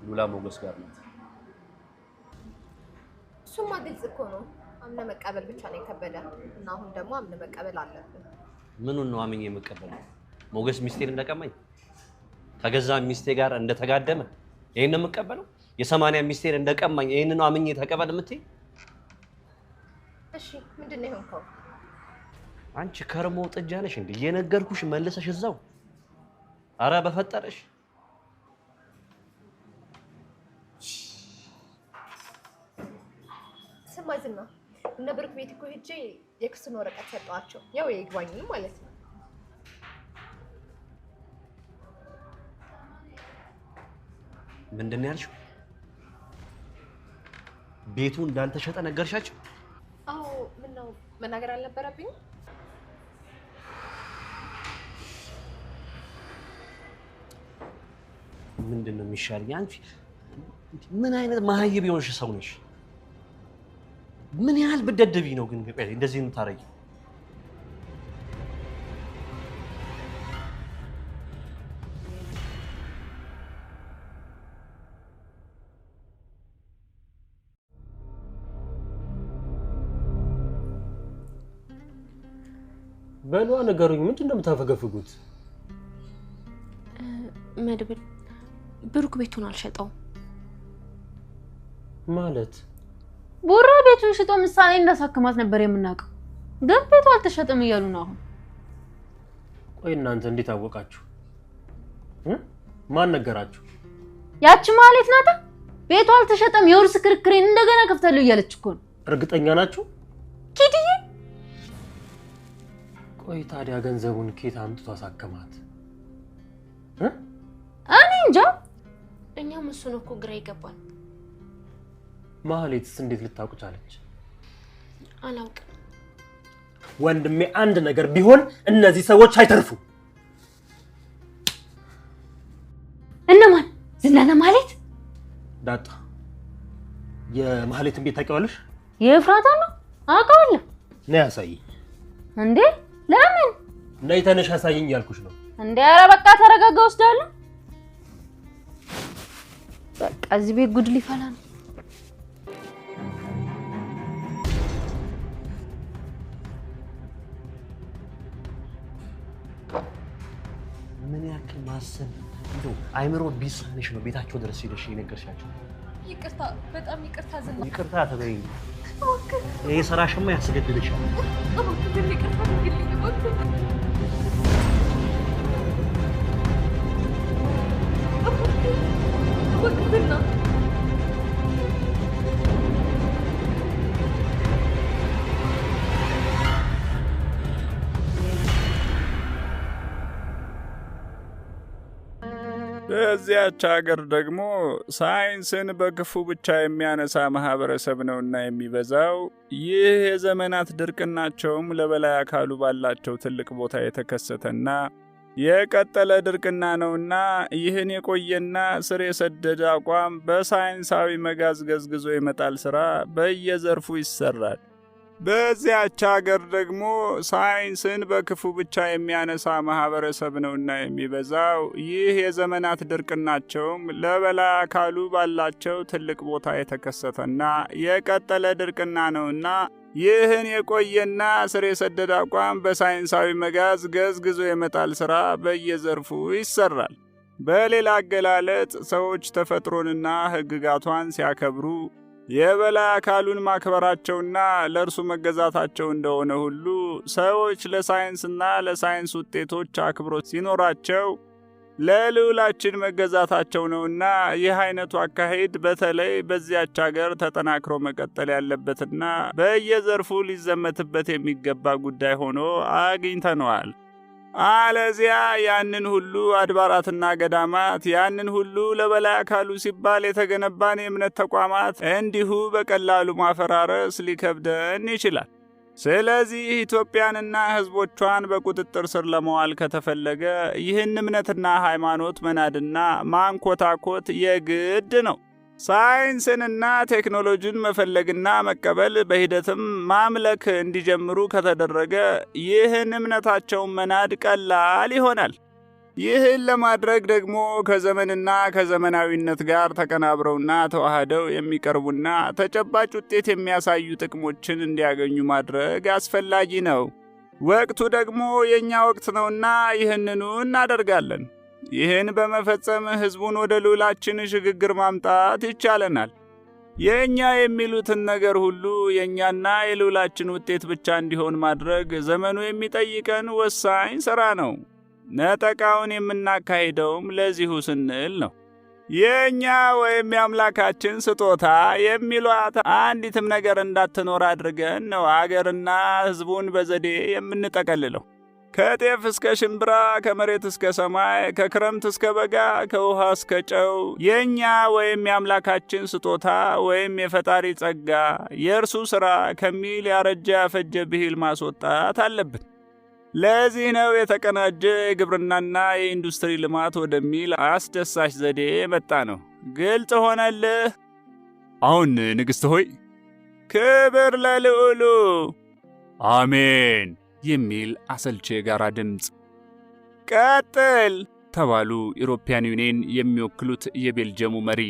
ሉላ ሞገስ ጋር ናት። እሱማ ግልጽ እኮ ነው። አምነ መቀበል ብቻ ነው የከበደ እና አሁን ደግሞ አምነ መቀበል አለብን። ምኑን ነው አምኜ የምቀበለው? ሞገስ ሚስቴን እንደቀማኝ ከገዛ ሚስቴ ጋር እንደተጋደመ ይሄን ነው የምቀበለው? የ80 ሚስቴን እንደቀማኝ ይሄን ነው አምኜ ተቀበል የምትይ? እሺ ምንድን ነው የሆንከው? አንቺ ከርሞ ጥጃ ነሽ እንዴ? እየነገርኩሽ መልሰሽ እዛው። አረ በፈጠረሽ ስማ ዝና፣ እነ ብሩክ ቤት እኮ ሄጄ የክሱን ወረቀት ሰጠኋቸው። ያው የይግባኝ ማለት ነው። ምንድን ነው ያልሽው? ቤቱ እንዳልተሸጠ ነገርሻቸው? አዎ። ምን ነው መናገር አልነበረብኝም? ምንድን ነው የሚሻለኝ? አንቺ ምን አይነት ማህይብ የሆንሽ ሰው ነሽ? ምን ያህል ብትደደቢ ነው ግን እንደዚህ የምታረጊው? በሏ ነገሩኝ። ምንድን ነው የምታፈገፍጉት? መድብል ብሩክ ቤቱን አልሸጠውም ማለት ቦራ ቤቱን ሽጦ ምሳሌ እንዳሳከማት ነበር የምናውቀው። ግን ቤቱ አልተሸጠም እያሉ ነው አሁን። ቆይ እናንተ እንዴት አወቃችሁ? ማን ነገራችሁ? ያቺ ማለት ናታ። ቤቱ አልተሸጠም የውርስ ክርክሬን እንደገና ከፍታለሁ እያለች እኮ ነው። እርግጠኛ ናችሁ? ኪድዬ ቆይ ታዲያ ገንዘቡን ኬት አምጥቶ አሳከማት? እኔ እንጃ። እኛም እሱን እኮ ግራ ይገባል። ማህሌትስ እንዴት ልታውቅ ቻለች? አላውቅም። ወንድሜ አንድ ነገር ቢሆን እነዚህ ሰዎች አይተርፉ። እነማን? ዝናና ማለት ዳጣ የማህሌትን ቤት ታውቂዋለሽ? የፍራታ ነው አውቀዋለሁ። ነይ አሳይኝ። እንዴ ለምን? ነይ ተነሽ አሳይኝ ያልኩሽ ነው። እንዴ ኧረ በቃ ተረጋጋ፣ ወስዳለሁ። በቃ እዚህ ቤት ጉድ ሊፈላ ነው። ምን ያክል ማሰብ እንደው አይምሮ ቢሳነሽ ነው ቤታቸው ድረስ ሄደሽ የነገርሻቸው? ይቅርታ፣ በጣም ይቅርታ ዝና። ይቅርታ ተበይኝ። ይሄ ስራሽማ ያስገድልሻል። ይቅርታ ዝና። በዚያች ሀገር ደግሞ ሳይንስን በክፉ ብቻ የሚያነሳ ማህበረሰብ ነውና የሚበዛው። ይህ የዘመናት ድርቅናቸውም ለበላይ አካሉ ባላቸው ትልቅ ቦታ የተከሰተና የቀጠለ ድርቅና ነውና ይህን የቆየና ስር የሰደደ አቋም በሳይንሳዊ መጋዝ ገዝግዞ የመጣል ሥራ በየዘርፉ ይሰራል። በዚያች ሀገር ደግሞ ሳይንስን በክፉ ብቻ የሚያነሳ ማህበረሰብ ነውና የሚበዛው። ይህ የዘመናት ድርቅናቸውም ለበላይ አካሉ ባላቸው ትልቅ ቦታ የተከሰተና የቀጠለ ድርቅና ነውና ይህን የቆየና ስር የሰደደ አቋም በሳይንሳዊ መጋዝ ገዝግዞ የመጣል ሥራ በየዘርፉ ይሰራል። በሌላ አገላለጥ ሰዎች ተፈጥሮንና ሕግጋቷን ሲያከብሩ የበላይ አካሉን ማክበራቸውና ለእርሱ መገዛታቸው እንደሆነ ሁሉ ሰዎች ለሳይንስና ለሳይንስ ውጤቶች አክብሮት ሲኖራቸው ለልዑላችን መገዛታቸው ነውና ይህ አይነቱ አካሄድ በተለይ በዚያች ሀገር ተጠናክሮ መቀጠል ያለበትና በየዘርፉ ሊዘመትበት የሚገባ ጉዳይ ሆኖ አግኝተነዋል። አለዚያ ያንን ሁሉ አድባራትና ገዳማት፣ ያንን ሁሉ ለበላይ አካሉ ሲባል የተገነባን የእምነት ተቋማት እንዲሁ በቀላሉ ማፈራረስ ሊከብደን ይችላል። ስለዚህ ኢትዮጵያንና ሕዝቦቿን በቁጥጥር ስር ለመዋል ከተፈለገ ይህን እምነትና ሃይማኖት መናድና ማንኮታኮት የግድ ነው። ሳይንስንና ቴክኖሎጂን መፈለግና መቀበል በሂደትም ማምለክ እንዲጀምሩ ከተደረገ ይህን እምነታቸውን መናድ ቀላል ይሆናል። ይህን ለማድረግ ደግሞ ከዘመንና ከዘመናዊነት ጋር ተቀናብረውና ተዋህደው የሚቀርቡና ተጨባጭ ውጤት የሚያሳዩ ጥቅሞችን እንዲያገኙ ማድረግ አስፈላጊ ነው። ወቅቱ ደግሞ የኛ ወቅት ነውና ይህንኑ እናደርጋለን። ይህን በመፈጸም ሕዝቡን ወደ ልዑላችን ሽግግር ማምጣት ይቻለናል። የኛ የሚሉትን ነገር ሁሉ የኛና የልዑላችን ውጤት ብቻ እንዲሆን ማድረግ ዘመኑ የሚጠይቀን ወሳኝ ሥራ ነው። ነጠቃውን የምናካሂደውም ለዚሁ ስንል ነው። የኛ ወይም የአምላካችን ስጦታ የሚሏት አንዲትም ነገር እንዳትኖር አድርገን ነው አገርና ሕዝቡን በዘዴ የምንጠቀልለው። ከጤፍ እስከ ሽምብራ፣ ከመሬት እስከ ሰማይ፣ ከክረምት እስከ በጋ፣ ከውሃ እስከ ጨው የኛ ወይም የአምላካችን ስጦታ ወይም የፈጣሪ ጸጋ የእርሱ ሥራ ከሚል ያረጀ ያፈጀ ብሂል ማስወጣት አለብን። ለዚህ ነው የተቀናጀ የግብርናና የኢንዱስትሪ ልማት ወደሚል አስደሳች ዘዴ መጣ ነው። ግልጽ ሆነልህ? አሁን ንግሥት ሆይ ክብር ለልዑሉ አሜን የሚል አሰልቺ የጋራ ድምፅ። ቀጥል ተባሉ ኢሮፒያን ዩኒየን የሚወክሉት የቤልጅየሙ መሪ።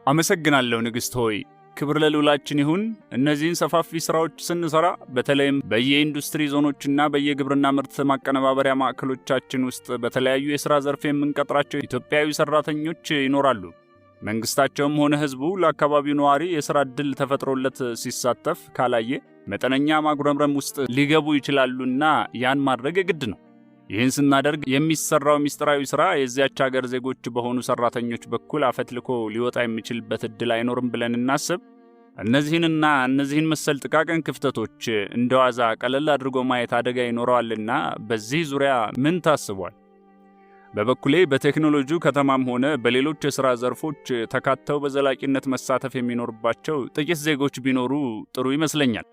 አመሰግናለሁ ንግሥት ሆይ። ክብር ለልዑላችን ይሁን። እነዚህን ሰፋፊ ሥራዎች ስንሠራ በተለይም በየኢንዱስትሪ ዞኖችና በየግብርና ምርት ማቀነባበሪያ ማዕከሎቻችን ውስጥ በተለያዩ የሥራ ዘርፍ የምንቀጥራቸው ኢትዮጵያዊ ሠራተኞች ይኖራሉ። መንግሥታቸውም ሆነ ሕዝቡ ለአካባቢው ነዋሪ የሥራ ዕድል ተፈጥሮለት ሲሳተፍ ካላየ መጠነኛ ማጉረምረም ውስጥ ሊገቡ ይችላሉና ያን ማድረግ የግድ ነው። ይህን ስናደርግ የሚሰራው ምስጢራዊ ሥራ የዚያች አገር ዜጎች በሆኑ ሠራተኞች በኩል አፈትልኮ ሊወጣ የሚችልበት ዕድል አይኖርም ብለን እናስብ። እነዚህን መሰል ጥቃቅን ክፍተቶች እንደዋዛ ቀለል አድርጎ ማየት አደጋ ይኖረዋልና በዚህ ዙሪያ ምን ታስቧል? በበኩሌ በቴክኖሎጂው ከተማም ሆነ በሌሎች የሥራ ዘርፎች ተካተው በዘላቂነት መሳተፍ የሚኖርባቸው ጥቂት ዜጎች ቢኖሩ ጥሩ ይመስለኛል።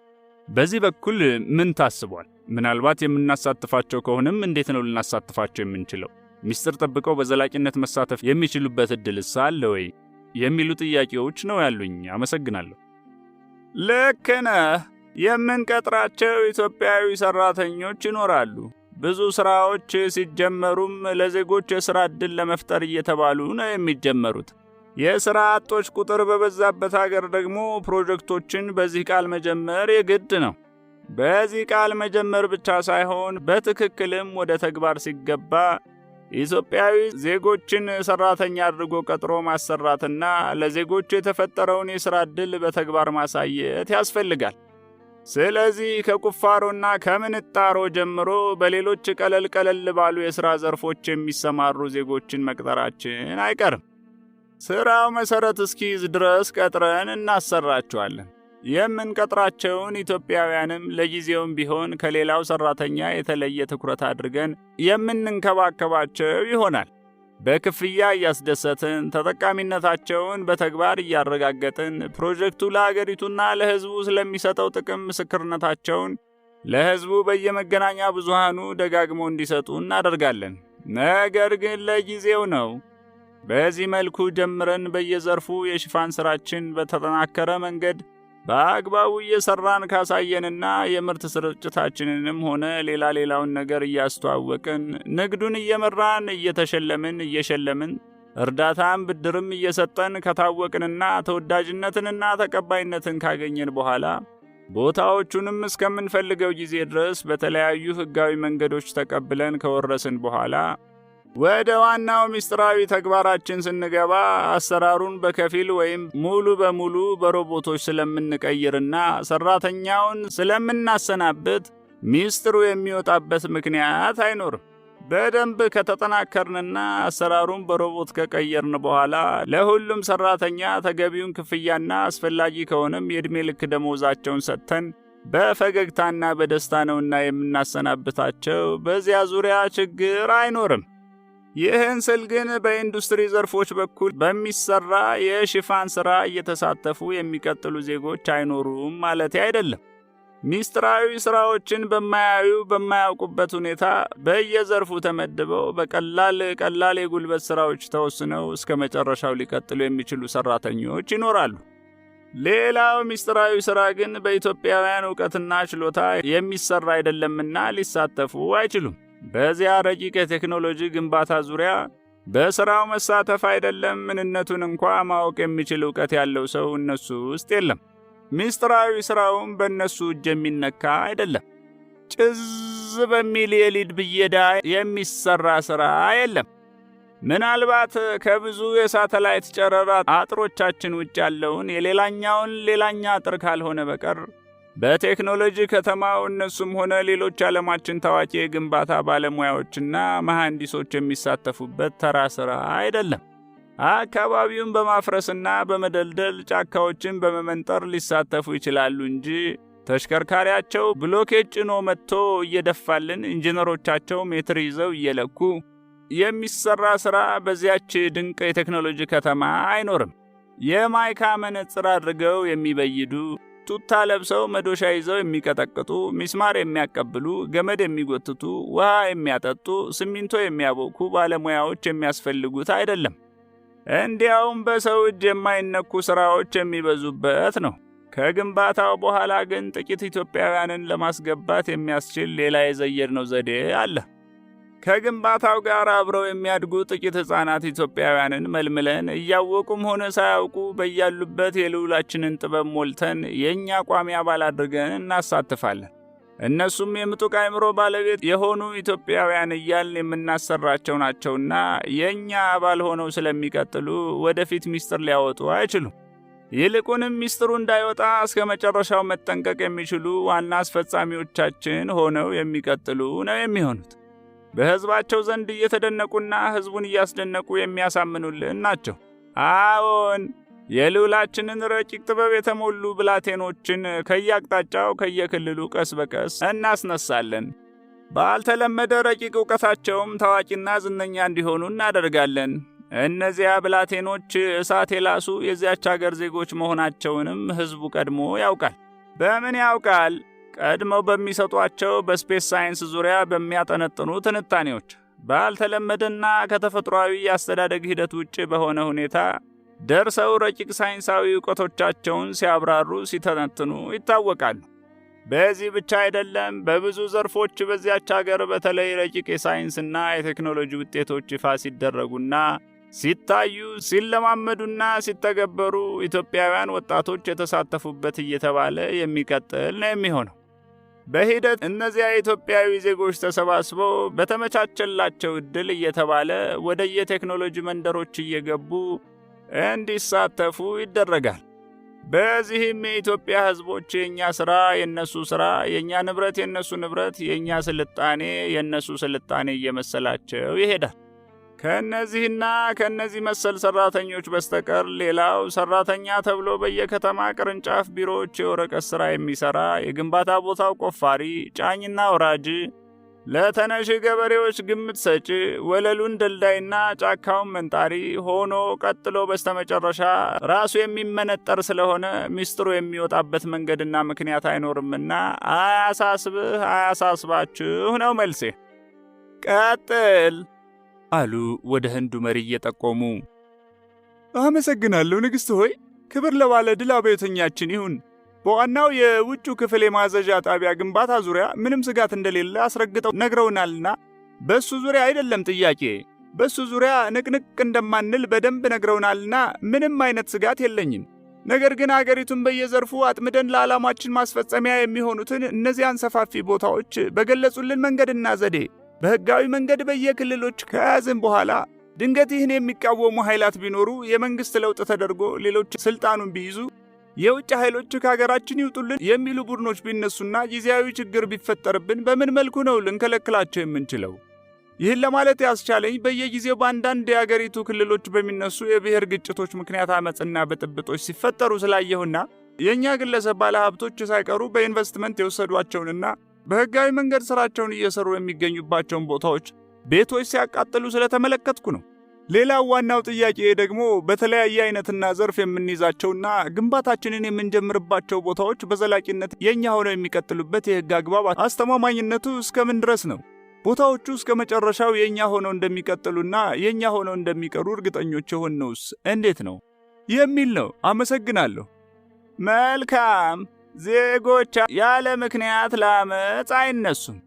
በዚህ በኩል ምን ታስቧል? ምናልባት የምናሳትፋቸው ከሆነም እንዴት ነው ልናሳትፋቸው የምንችለው? ምስጢር ጠብቀው በዘላቂነት መሳተፍ የሚችሉበት ዕድልስ አለ ወይ? የሚሉ ጥያቄዎች ነው ያሉኝ። አመሰግናለሁ። ልክ ነህ። የምንቀጥራቸው ኢትዮጵያዊ ሠራተኞች ይኖራሉ። ብዙ ሥራዎች ሲጀመሩም ለዜጎች የሥራ ዕድል ለመፍጠር እየተባሉ ነው የሚጀመሩት። የሥራ አጦች ቁጥር በበዛበት አገር ደግሞ ፕሮጀክቶችን በዚህ ቃል መጀመር የግድ ነው። በዚህ ቃል መጀመር ብቻ ሳይሆን በትክክልም ወደ ተግባር ሲገባ ኢትዮጵያዊ ዜጎችን ሠራተኛ አድርጎ ቀጥሮ ማሰራትና ለዜጎች የተፈጠረውን የሥራ ዕድል በተግባር ማሳየት ያስፈልጋል። ስለዚህ ከቁፋሮና ከምንጣሮ ጀምሮ በሌሎች ቀለል ባሉ የሥራ ዘርፎች የሚሰማሩ ዜጎችን መቅጠራችን አይቀርም። ሥራው መሠረት እስኪይዝ ድረስ ቀጥረን እናሰራቸዋለን። የምንቀጥራቸውን ኢትዮጵያውያንም ለጊዜውም ቢሆን ከሌላው ሠራተኛ የተለየ ትኩረት አድርገን የምንንከባከባቸው ይሆናል። በክፍያ እያስደሰትን ተጠቃሚነታቸውን በተግባር እያረጋገጥን ፕሮጀክቱ ለአገሪቱና ለሕዝቡ ስለሚሰጠው ጥቅም ምስክርነታቸውን ለሕዝቡ በየመገናኛ ብዙሃኑ ደጋግመው እንዲሰጡ እናደርጋለን። ነገር ግን ለጊዜው ነው። በዚህ መልኩ ጀምረን በየዘርፉ የሽፋን ሥራችን በተጠናከረ መንገድ በአግባቡ እየሠራን ካሳየንና የምርት ስርጭታችንንም ሆነ ሌላውን ነገር እያስተዋወቅን ንግዱን እየመራን እየሸለምን እርዳታም ብድርም እየሰጠን ከታወቅንና ተወዳጅነትንና ተቀባይነትን ካገኘን በኋላ ቦታዎቹንም እስከምንፈልገው ጊዜ ድረስ በተለያዩ ሕጋዊ መንገዶች ተቀብለን ከወረስን በኋላ ወደ ዋናው ምስጢራዊ ተግባራችን ስንገባ አሰራሩን በከፊል ወይም ሙሉ በሙሉ በሮቦቶች ስለምንቀይርና ሠራተኛውን ስለምናሰናብት ምስጢሩ የሚወጣበት ምክንያት አይኖርም። በደንብ ከተጠናከርንና አሰራሩን በሮቦት ከቀየርን በኋላ ለሁሉም ሠራተኛ ተገቢውን ክፍያና አስፈላጊ ከሆነም የዕድሜ ልክ ደሞዛቸውን ሰጥተን በፈገግታና በደስታ ነውና የምናሰናብታቸው። በዚያ ዙሪያ ችግር አይኖርም። ይህን ስል ግን በኢንዱስትሪ ዘርፎች በኩል በሚሰራ የሽፋን ሥራ እየተሳተፉ የሚቀጥሉ ዜጎች አይኖሩም ማለት አይደለም። ምስጢራዊ ሥራዎችን በማያውቁበት ሁኔታ በየዘርፉ ተመድበው ቀላል የጉልበት ሥራዎች ተወስነው እስከ መጨረሻው ሊቀጥሉ የሚችሉ ሠራተኞች ይኖራሉ። ሌላው ምስጢራዊ ሥራ ግን በኢትዮጵያውያን ዕውቀትና ችሎታ የሚሰራ አይደለምና ሊሳተፉ አይችሉም። በዚያ ረቂቅ የቴክኖሎጂ ግንባታ ዙሪያ በሥራው መሳተፍ አይደለም ምንነቱን እንኳ ማወቅ የሚችል ዕውቀት ያለው ሰው እነሱ ውስጥ የለም። ምስጢራዊ ሥራውም በእነሱ እጅ የሚነካ አይደለም። ጭዝ በሚል የሊድ ብየዳ የሚሠራ ሥራ የለም። ምናልባት ከብዙ የሳተላይት ጨረር አጥሮቻችን ውጭ ያለውን የሌላኛውን ሌላኛ አጥር ካልሆነ በቀር በቴክኖሎጂ ከተማው እነሱም ሆነ ሌሎች ዓለማችን ታዋቂ የግንባታ ባለሙያዎችና መሐንዲሶች የሚሳተፉበት ተራ ሥራ አይደለም። አካባቢውን በማፍረስና በመደልደል ጫካዎችን በመመንጠር ሊሳተፉ ይችላሉ እንጂ ተሽከርካሪያቸው ብሎኬት ጭኖ መጥቶ እየደፋልን ኢንጂነሮቻቸው ሜትር ይዘው እየለኩ የሚሰራ ሥራ በዚያች ድንቅ የቴክኖሎጂ ከተማ አይኖርም። የማይካ መነጽር አድርገው የሚበይዱ፣ ቱታ ለብሰው መዶሻ ይዘው የሚቀጠቅጡ፣ ሚስማር የሚያቀብሉ፣ ገመድ የሚጎትቱ፣ ውሃ የሚያጠጡ፣ ሲሚንቶ የሚያቦኩ ባለሙያዎች የሚያስፈልጉት አይደለም። እንዲያውም በሰው እጅ የማይነኩ ሥራዎች የሚበዙበት ነው። ከግንባታው በኋላ ግን ጥቂት ኢትዮጵያውያንን ለማስገባት የሚያስችል ሌላ የዘየድነው ዘዴ አለ። ከግንባታው ጋር አብረው የሚያድጉ ጥቂት ሕፃናት ኢትዮጵያውያንን መልምለን እያወቁም ሆነ ሳያውቁ በያሉበት የልዑላችንን ጥበብ ሞልተን የእኛ ቋሚ አባል አድርገን እናሳትፋለን። እነሱም የምጡቅ አእምሮ ባለቤት የሆኑ ኢትዮጵያውያን እያልን የምናሰራቸው ናቸውና የእኛ አባል ሆነው ስለሚቀጥሉ ወደፊት ምስጢር ሊያወጡ አይችሉም። ይልቁንም ምስጢሩ እንዳይወጣ እስከ መጨረሻው መጠንቀቅ የሚችሉ ዋና አስፈጻሚዎቻችን ሆነው የሚቀጥሉ ነው የሚሆኑት። በሕዝባቸው ዘንድ እየተደነቁና ሕዝቡን እያስደነቁ የሚያሳምኑልን ናቸው። አዎን፣ የልዑላችንን ረቂቅ ጥበብ የተሞሉ ብላቴኖችን ከየአቅጣጫው ከየክልሉ ቀስ በቀስ እናስነሳለን። ባልተለመደ ረቂቅ ዕውቀታቸውም ታዋቂና ዝነኛ እንዲሆኑ እናደርጋለን። እነዚያ ብላቴኖች እሳት የላሱ የዚያች አገር ዜጎች መሆናቸውንም ሕዝቡ ቀድሞ ያውቃል። በምን ያውቃል? ቀድመው በሚሰጧቸው በስፔስ ሳይንስ ዙሪያ በሚያጠነጥኑ ትንታኔዎች፣ ባልተለመደና ከተፈጥሯዊ የአስተዳደግ ሂደት ውጭ በሆነ ሁኔታ ደርሰው ረቂቅ ሳይንሳዊ ዕውቀቶቻቸውን ሲያብራሩ፣ ሲተነትኑ ይታወቃሉ። በዚህ ብቻ አይደለም። በብዙ ዘርፎች በዚያች አገር በተለይ ረቂቅ የሳይንስና የቴክኖሎጂ ውጤቶች ይፋ ሲደረጉና ሲታዩ፣ ሲለማመዱና ሲተገበሩ ኢትዮጵያውያን ወጣቶች የተሳተፉበት እየተባለ የሚቀጥል ነው የሚሆነው። በሂደት እነዚያ ኢትዮጵያዊ ዜጎች ተሰባስበው በተመቻቸላቸው ዕድል እየተባለ ወደ የቴክኖሎጂ መንደሮች እየገቡ እንዲሳተፉ ይደረጋል። በዚህም የኢትዮጵያ ሕዝቦች የእኛ ሥራ የእነሱ ሥራ፣ የእኛ ንብረት የእነሱ ንብረት፣ የእኛ ስልጣኔ የእነሱ ስልጣኔ እየመሰላቸው ይሄዳል። ከእነዚህና ከእነዚህ መሰል ሠራተኞች በስተቀር ሌላው ሠራተኛ ተብሎ በየከተማ ቅርንጫፍ ቢሮዎች የወረቀት ሥራ የሚሠራ፣ የግንባታ ቦታው ቆፋሪ፣ ጫኝና ወራጅ፣ ለተነሽ ገበሬዎች ግምት ሰጪ፣ ወለሉን ደልዳይና ጫካውን መንጣሪ ሆኖ ቀጥሎ በስተመጨረሻ ራሱ የሚመነጠር ስለሆነ ምስጢሩ የሚወጣበት መንገድና ምክንያት አይኖርምና አያሳስብህ፣ አያሳስባችሁ ነው መልሴ። ቀጥል አሉ ወደ ህንዱ መሪ እየጠቆሙ። አመሰግናለሁ ንግሥት ሆይ። ክብር ለባለ ድል አብዮተኛችን ይሁን። በዋናው የውጩ ክፍል የማዘዣ ጣቢያ ግንባታ ዙሪያ ምንም ስጋት እንደሌለ አስረግጠው ነግረውናልና በሱ ዙሪያ አይደለም ጥያቄ። በሱ ዙሪያ ንቅንቅ እንደማንል በደንብ ነግረውናልና ምንም አይነት ስጋት የለኝም። ነገር ግን አገሪቱን በየዘርፉ አጥምደን ለዓላማችን ማስፈጸሚያ የሚሆኑትን እነዚያን ሰፋፊ ቦታዎች በገለጹልን መንገድና ዘዴ በሕጋዊ መንገድ በየክልሎች ከያዝን በኋላ ድንገት ይህን የሚቃወሙ ኃይላት ቢኖሩ፣ የመንግሥት ለውጥ ተደርጎ ሌሎች ሥልጣኑን ቢይዙ፣ የውጭ ኃይሎች ከሀገራችን ይውጡልን የሚሉ ቡድኖች ቢነሱና ጊዜያዊ ችግር ቢፈጠርብን በምን መልኩ ነው ልንከለክላቸው የምንችለው? ይህን ለማለት ያስቻለኝ በየጊዜው በአንዳንድ የአገሪቱ ክልሎች በሚነሱ የብሔር ግጭቶች ምክንያት አመፅና ብጥብጦች ሲፈጠሩ ስላየሁና የእኛ ግለሰብ ባለሀብቶች ሳይቀሩ በኢንቨስትመንት የወሰዷቸውንና በሕጋዊ መንገድ ሥራቸውን እየሠሩ የሚገኙባቸውን ቦታዎች ቤቶች ሲያቃጥሉ ስለተመለከትኩ ነው። ሌላው ዋናው ጥያቄ ደግሞ በተለያየ አይነትና ዘርፍ የምንይዛቸውና ግንባታችንን የምንጀምርባቸው ቦታዎች በዘላቂነት የእኛ ሆነው የሚቀጥሉበት የሕግ አግባብ አስተማማኝነቱ እስከምን ድረስ ነው? ቦታዎቹ እስከ መጨረሻው የእኛ ሆነው እንደሚቀጥሉና የእኛ ሆነው እንደሚቀሩ እርግጠኞች የሆነውስ እንዴት ነው የሚል ነው። አመሰግናለሁ። መልካም። ዜጎች ያለ ምክንያት ለአመፅ አይነሱም።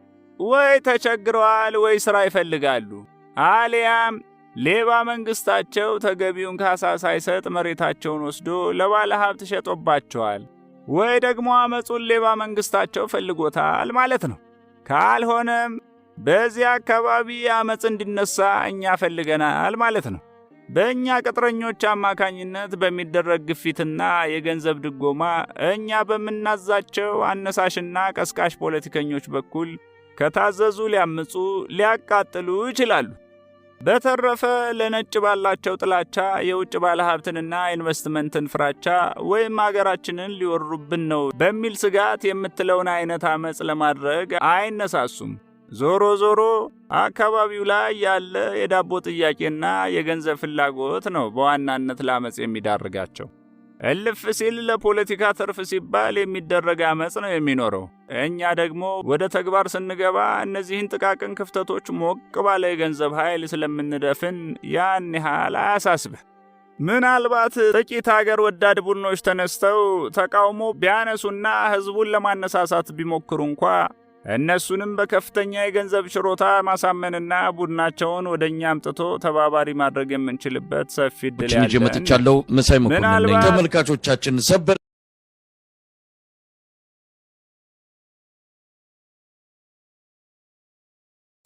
ወይ ተቸግረዋል ወይ ሥራ ይፈልጋሉ። አሊያም ሌባ መንግሥታቸው ተገቢውን ካሳ ሳይሰጥ መሬታቸውን ወስዶ ለባለ ሀብት ሸጦባቸዋል። ወይ ደግሞ አመጹን ሌባ መንግሥታቸው ፈልጎታል ማለት ነው። ካልሆነም በዚህ አካባቢ አመጽ እንዲነሳ እኛ ፈልገናል ማለት ነው። በእኛ ቅጥረኞች አማካኝነት በሚደረግ ግፊትና የገንዘብ ድጎማ እኛ በምናዛቸው አነሳሽና ቀስቃሽ ፖለቲከኞች በኩል ከታዘዙ ሊያምፁ፣ ሊያቃጥሉ ይችላሉ። በተረፈ ለነጭ ባላቸው ጥላቻ የውጭ ባለሀብትንና ኢንቨስትመንትን ፍራቻ ወይም አገራችንን ሊወሩብን ነው በሚል ስጋት የምትለውን አይነት አመጽ ለማድረግ አይነሳሱም። ዞሮ ዞሮ አካባቢው ላይ ያለ የዳቦ ጥያቄና የገንዘብ ፍላጎት ነው በዋናነት ለአመጽ የሚዳርጋቸው። እልፍ ሲል ለፖለቲካ ትርፍ ሲባል የሚደረግ አመጽ ነው የሚኖረው። እኛ ደግሞ ወደ ተግባር ስንገባ እነዚህን ጥቃቅን ክፍተቶች ሞቅ ባለ የገንዘብ ኃይል ስለምንደፍን ያን ያህል አያሳስብህ። ምናልባት ጥቂት አገር ወዳድ ቡድኖች ተነስተው ተቃውሞ ቢያነሱና ህዝቡን ለማነሳሳት ቢሞክሩ እንኳ እነሱንም በከፍተኛ የገንዘብ ችሮታ ማሳመንና ቡድናቸውን ወደኛ አምጥቶ ተባባሪ ማድረግ የምንችልበት ሰፊ ዕድል ያለ መጥቻለሁ። መሳይ መኮንን ነኝ። ተመልካቾቻችን ሰበር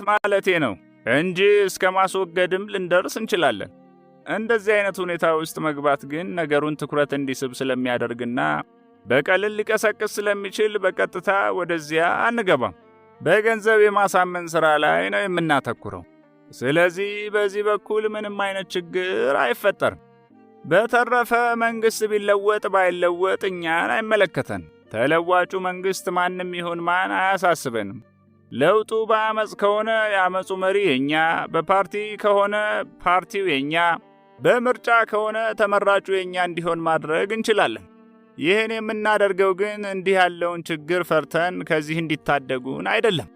ማለቴ ነው እንጂ እስከ ማስወገድም ልንደርስ እንችላለን። እንደዚህ አይነት ሁኔታ ውስጥ መግባት ግን ነገሩን ትኩረት እንዲስብ ስለሚያደርግና በቀልል ሊቀሰቅስ ስለሚችል በቀጥታ ወደዚያ አንገባም። በገንዘብ የማሳመን ሥራ ላይ ነው የምናተኩረው። ስለዚህ በዚህ በኩል ምንም አይነት ችግር አይፈጠርም። በተረፈ መንግሥት ቢለወጥ ባይለወጥ እኛን አይመለከተን። ተለዋጩ መንግሥት ማንም ይሁን ማን አያሳስበንም። ለውጡ በአመጽ ከሆነ የአመጹ መሪ የኛ፣ በፓርቲ ከሆነ ፓርቲው የኛ፣ በምርጫ ከሆነ ተመራጩ የኛ እንዲሆን ማድረግ እንችላለን። ይህን የምናደርገው ግን እንዲህ ያለውን ችግር ፈርተን ከዚህ እንዲታደጉን አይደለም።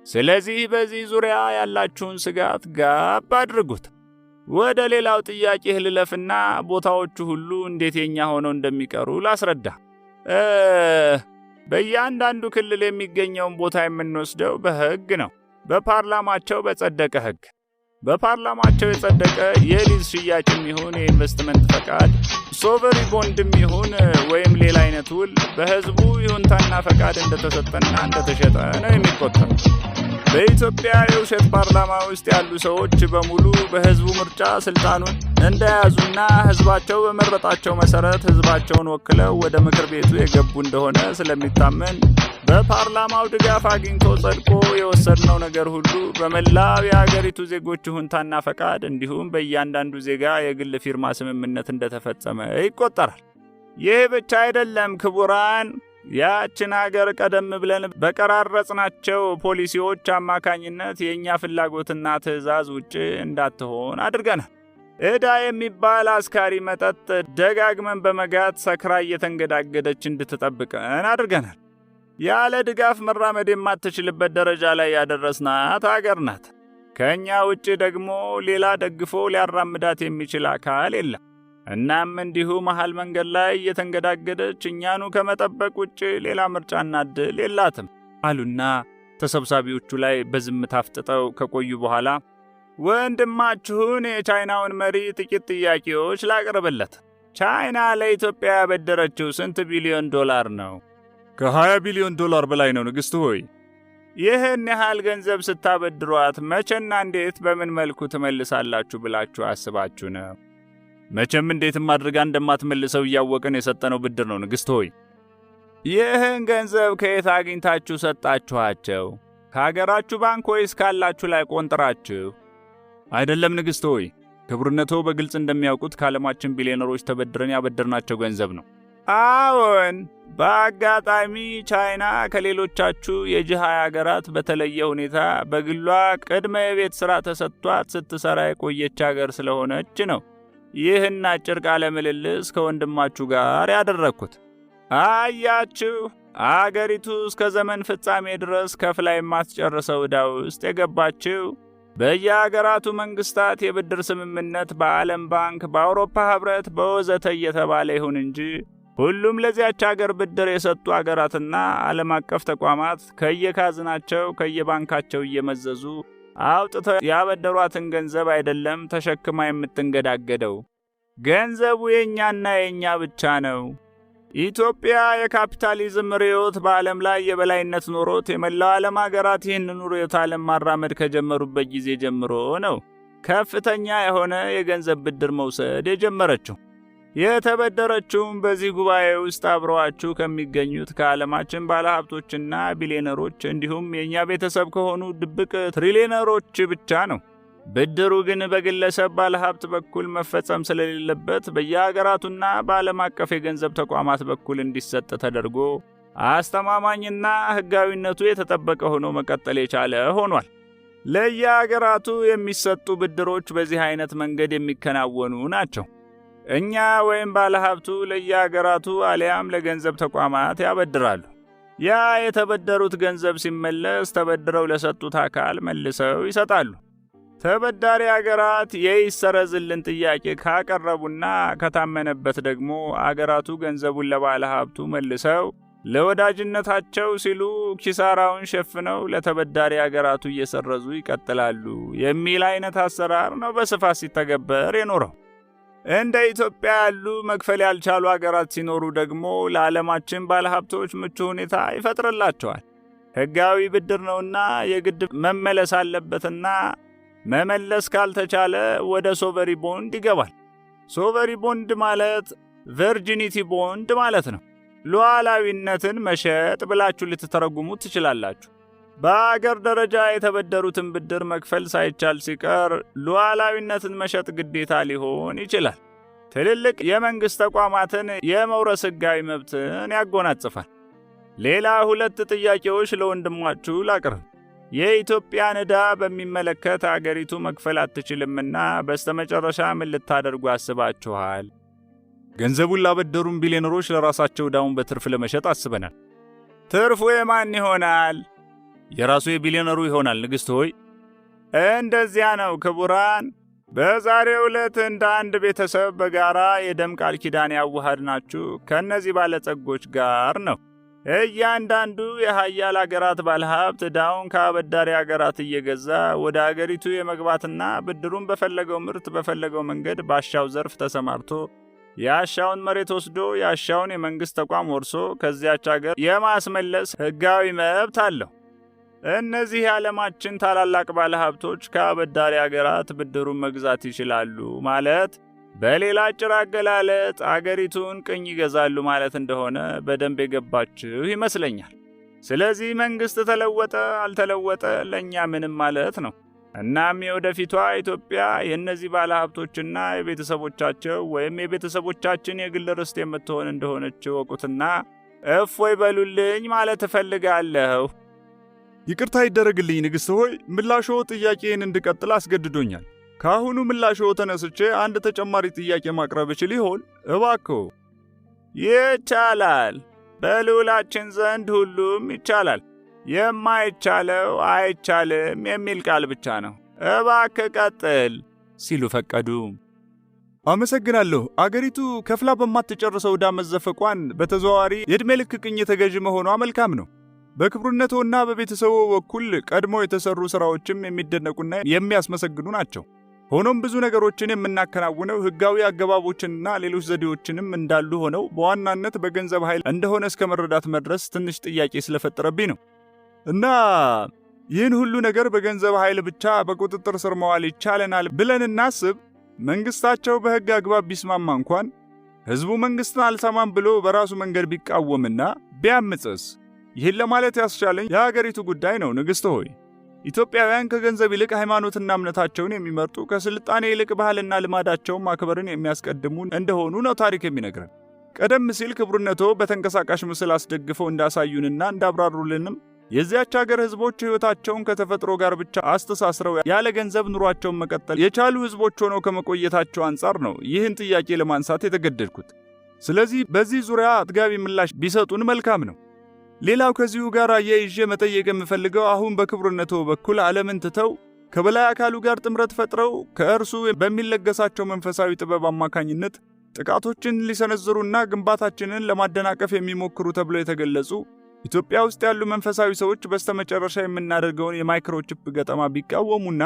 ስለዚህ በዚህ ዙሪያ ያላችሁን ስጋት ጋብ አድርጉት። ወደ ሌላው ጥያቄ ልለፍና ቦታዎቹ ሁሉ እንዴት የኛ ሆነው እንደሚቀሩ ላስረዳ። በእያንዳንዱ ክልል የሚገኘውን ቦታ የምንወስደው በሕግ ነው። በፓርላማቸው በጸደቀ ሕግ። በፓርላማቸው የጸደቀ የሊዝ ሽያጭም ይሁን የኢንቨስትመንት ፈቃድ፣ ሶቨሪ ቦንድም ይሁን ወይም ሌላ አይነት ውል በሕዝቡ ይሁንታና ፈቃድ እንደተሰጠና እንደተሸጠ ነው የሚቆጠር። በኢትዮጵያ የውሸት ፓርላማ ውስጥ ያሉ ሰዎች በሙሉ በሕዝቡ ምርጫ ስልጣኑን እንደያዙና ሕዝባቸው በመረጣቸው መሰረት ሕዝባቸውን ወክለው ወደ ምክር ቤቱ የገቡ እንደሆነ ስለሚታመን በፓርላማው ድጋፍ አግኝቶ ጸድቆ የወሰድነው ነገር ሁሉ በመላው የአገሪቱ ዜጎች ይሁንታና ፈቃድ እንዲሁም በእያንዳንዱ ዜጋ የግል ፊርማ ስምምነት እንደተፈጸመ ይቆጠራል። ይህ ብቻ አይደለም ክቡራን። ያችን አገር ቀደም ብለን በቀራረጽናቸው ፖሊሲዎች አማካኝነት የእኛ ፍላጎትና ትዕዛዝ ውጭ እንዳትሆን አድርገናል። ዕዳ የሚባል አስካሪ መጠጥ ደጋግመን በመጋት ሰክራ እየተንገዳገደች እንድትጠብቀን አድርገናል። ያለ ድጋፍ መራመድ የማትችልበት ደረጃ ላይ ያደረስናት አገር ናት። ከእኛ ውጭ ደግሞ ሌላ ደግፎ ሊያራምዳት የሚችል አካል የለም። እናም እንዲሁ መሃል መንገድ ላይ እየተንገዳገደች እኛኑ ከመጠበቅ ውጭ ሌላ ምርጫና ዕድል የላትም አሉና ተሰብሳቢዎቹ ላይ በዝምታ አፍጥጠው ከቆዩ በኋላ ወንድማችሁን የቻይናውን መሪ ጥቂት ጥያቄዎች ላቅርብለት። ቻይና ለኢትዮጵያ ያበደረችው ስንት ቢሊዮን ዶላር ነው? ከ20 ቢሊዮን ዶላር በላይ ነው ንግሥት ሆይ። ይህን ያህል ገንዘብ ስታበድሯት መቼና እንዴት በምን መልኩ ትመልሳላችሁ ብላችሁ አስባችሁ ነው? መቼም እንዴትም አድርጋ እንደማትመልሰው እያወቅን የሰጠነው ብድር ነው ንግሥት ሆይ። ይህን ገንዘብ ከየት አግኝታችሁ ሰጣችኋቸው? ከአገራችሁ ባንክ ወይስ ካላችሁ ላይ ቆንጥራችሁ? አይደለም ንግሥት ሆይ፣ ክቡርነቶ በግልጽ እንደሚያውቁት ከዓለማችን ቢሊዮነሮች ተበድረን ያበደርናቸው ገንዘብ ነው። አዎን፣ በአጋጣሚ ቻይና ከሌሎቻችሁ የጂ20 አገራት በተለየ ሁኔታ በግሏ ቅድመ የቤት ሥራ ተሰጥቷት ስትሠራ የቆየች አገር ስለሆነች ነው ይህን አጭር ቃለ ምልልስ ከወንድማችሁ ጋር ያደረግኩት። አያችሁ፣ አገሪቱ እስከ ዘመን ፍጻሜ ድረስ ከፍላ የማትጨርሰው ዕዳ ውስጥ የገባችው በየአገራቱ መንግሥታት የብድር ስምምነት በዓለም ባንክ፣ በአውሮፓ ኅብረት፣ በወዘተ እየተባለ ይሁን እንጂ ሁሉም ለዚያች ሀገር ብድር የሰጡ አገራትና ዓለም አቀፍ ተቋማት ከየካዝናቸው ከየባንካቸው እየመዘዙ አውጥተው ያበደሯትን ገንዘብ አይደለም ተሸክማ የምትንገዳገደው። ገንዘቡ የኛና የኛ ብቻ ነው። ኢትዮጵያ የካፒታሊዝም ርዕዮት በዓለም ላይ የበላይነት ኖሮት የመላው ዓለም ሀገራት ይህንን ርዕዮተ ዓለም ማራመድ ከጀመሩበት ጊዜ ጀምሮ ነው ከፍተኛ የሆነ የገንዘብ ብድር መውሰድ የጀመረችው። የተበደረችውም በዚህ ጉባኤ ውስጥ አብረዋችሁ ከሚገኙት ከዓለማችን ባለሀብቶችና ቢሊዮነሮች እንዲሁም የእኛ ቤተሰብ ከሆኑ ድብቅ ትሪሊዮነሮች ብቻ ነው። ብድሩ ግን በግለሰብ ባለሀብት በኩል መፈጸም ስለሌለበት በየሀገራቱና በዓለም አቀፍ የገንዘብ ተቋማት በኩል እንዲሰጥ ተደርጎ አስተማማኝና ሕጋዊነቱ የተጠበቀ ሆኖ መቀጠል የቻለ ሆኗል። ለየሀገራቱ የሚሰጡ ብድሮች በዚህ አይነት መንገድ የሚከናወኑ ናቸው። እኛ ወይም ባለሀብቱ ለየሀገራቱ አሊያም ለገንዘብ ተቋማት ያበድራሉ። ያ የተበደሩት ገንዘብ ሲመለስ ተበድረው ለሰጡት አካል መልሰው ይሰጣሉ። ተበዳሪ አገራት የይሰረዝልን ጥያቄ ካቀረቡና ከታመነበት ደግሞ አገራቱ ገንዘቡን ለባለሀብቱ መልሰው ለወዳጅነታቸው ሲሉ ኪሳራውን ሸፍነው ለተበዳሪ አገራቱ እየሰረዙ ይቀጥላሉ የሚል አይነት አሰራር ነው በስፋት ሲተገበር የኖረው። እንደ ኢትዮጵያ ያሉ መክፈል ያልቻሉ አገራት ሲኖሩ ደግሞ ለዓለማችን ባለሀብቶች ምቹ ሁኔታ ይፈጥርላቸዋል። ሕጋዊ ብድር ነውና የግድ መመለስ አለበትና መመለስ ካልተቻለ ወደ ሶቨሪ ቦንድ ይገባል። ሶቨሪ ቦንድ ማለት ቨርጂኒቲ ቦንድ ማለት ነው። ሉዓላዊነትን መሸጥ ብላችሁ ልትተረጉሙት ትችላላችሁ። በአገር ደረጃ የተበደሩትን ብድር መክፈል ሳይቻል ሲቀር ሉዓላዊነትን መሸጥ ግዴታ ሊሆን ይችላል። ትልልቅ የመንግሥት ተቋማትን የመውረስ ሕጋዊ መብትን ያጎናጽፋል። ሌላ 2 ጥያቄዎች ለወንድማችሁ ላቅርብ። የኢትዮጵያን ዕዳ በሚመለከት አገሪቱ መክፈል አትችልምና በስተመጨረሻ ምን ልታደርጉ አስባችኋል? ገንዘቡን ላበደሩን ቢሊዮነሮች ለራሳቸው ዕዳውን በትርፍ ለመሸጥ አስበናል። ትርፉ የማን ይሆናል? የራሱ የቢሊዮነሩ ይሆናል ንግሥት ሆይ። እንደዚያ ነው ክቡራን። በዛሬው ዕለት እንደ አንድ ቤተሰብ በጋራ የደም ቃል ኪዳን ያዋሃድናችሁ ከእነዚህ ባለጸጎች ጋር ነው። እያንዳንዱ የሀያል አገራት ባለሀብት ዕዳውን ከአበዳሪ አገራት እየገዛ ወደ አገሪቱ የመግባትና ብድሩን በፈለገው ምርት በፈለገው መንገድ ባሻው ዘርፍ ተሰማርቶ ያሻውን መሬት ወስዶ ያሻውን የመንግሥት ተቋም ወርሶ ከዚያች አገር የማስመለስ ሕጋዊ መብት አለው። እነዚህ የዓለማችን ታላላቅ ባለሀብቶች ከአበዳሪ አገራት ብድሩን መግዛት ይችላሉ ማለት በሌላ አጭር አገላለጥ አገሪቱን ቅኝ ይገዛሉ ማለት እንደሆነ በደንብ የገባችሁ ይመስለኛል። ስለዚህ መንግሥት ተለወጠ አልተለወጠ ለእኛ ምንም ማለት ነው። እናም የወደፊቷ ኢትዮጵያ የእነዚህ ባለሀብቶችና የቤተሰቦቻቸው ወይም የቤተሰቦቻችን የግል ርስት የምትሆን እንደሆነች ወቁትና እፎይ በሉልኝ ማለት እፈልጋለሁ። ይቅርታ ይደረግልኝ ንግሥት ሆይ፣ ምላሽዎ ጥያቄን እንድቀጥል አስገድዶኛል። ከአሁኑ ምላሽዎ ተነስቼ አንድ ተጨማሪ ጥያቄ ማቅረብ እችል ይሆን? እባክዎ። ይቻላል። በልዑላችን ዘንድ ሁሉም ይቻላል። የማይቻለው አይቻልም የሚል ቃል ብቻ ነው። እባክህ ቀጥል ሲሉ ፈቀዱ። አመሰግናለሁ። አገሪቱ ከፍላ በማትጨርሰው ዕዳ መዘፈቋን በተዘዋዋሪ የዕድሜ ልክ ቅኝ ተገዥ መሆኗ መልካም ነው። በክብርነቶና በቤተሰቦ በኩል ቀድሞ የተሰሩ ሥራዎችም የሚደነቁና የሚያስመሰግኑ ናቸው። ሆኖም ብዙ ነገሮችን የምናከናውነው ሕጋዊ አገባቦችንና ሌሎች ዘዴዎችንም እንዳሉ ሆነው በዋናነት በገንዘብ ኃይል እንደሆነ እስከ መረዳት መድረስ ትንሽ ጥያቄ ስለፈጠረብኝ ነው። እና ይህን ሁሉ ነገር በገንዘብ ኃይል ብቻ በቁጥጥር ስር መዋል ይቻለናል ብለን እናስብ። መንግሥታቸው በሕግ አግባብ ቢስማማ እንኳን ሕዝቡ መንግሥትን አልሰማም ብሎ በራሱ መንገድ ቢቃወምና ቢያምጽስ? ይህን ለማለት ያስቻለኝ የአገሪቱ ጉዳይ ነው ንግሥት ሆይ። ኢትዮጵያውያን ከገንዘብ ይልቅ ሃይማኖትና እምነታቸውን የሚመርጡ ከስልጣኔ ይልቅ ባህልና ልማዳቸውን ማክበርን የሚያስቀድሙ እንደሆኑ ነው ታሪክ የሚነግረን። ቀደም ሲል ክቡርነቶ በተንቀሳቃሽ ምስል አስደግፈው እንዳሳዩንና እንዳብራሩልንም የዚያች አገር ሕዝቦች ሕይወታቸውን ከተፈጥሮ ጋር ብቻ አስተሳስረው ያለ ገንዘብ ኑሯቸውን መቀጠል የቻሉ ሕዝቦች ሆነው ከመቆየታቸው አንጻር ነው ይህን ጥያቄ ለማንሳት የተገደድኩት። ስለዚህ በዚህ ዙሪያ አጥጋቢ ምላሽ ቢሰጡን መልካም ነው። ሌላው ከዚሁ ጋር አያይዤ መጠየቅ የምፈልገው አሁን በክቡርነቶ በኩል ዓለምን ትተው ከበላይ አካሉ ጋር ጥምረት ፈጥረው ከእርሱ በሚለገሳቸው መንፈሳዊ ጥበብ አማካኝነት ጥቃቶችን ሊሰነዝሩና ግንባታችንን ለማደናቀፍ የሚሞክሩ ተብለው የተገለጹ ኢትዮጵያ ውስጥ ያሉ መንፈሳዊ ሰዎች በስተመጨረሻ የምናደርገውን የማይክሮቺፕ ገጠማ ቢቃወሙና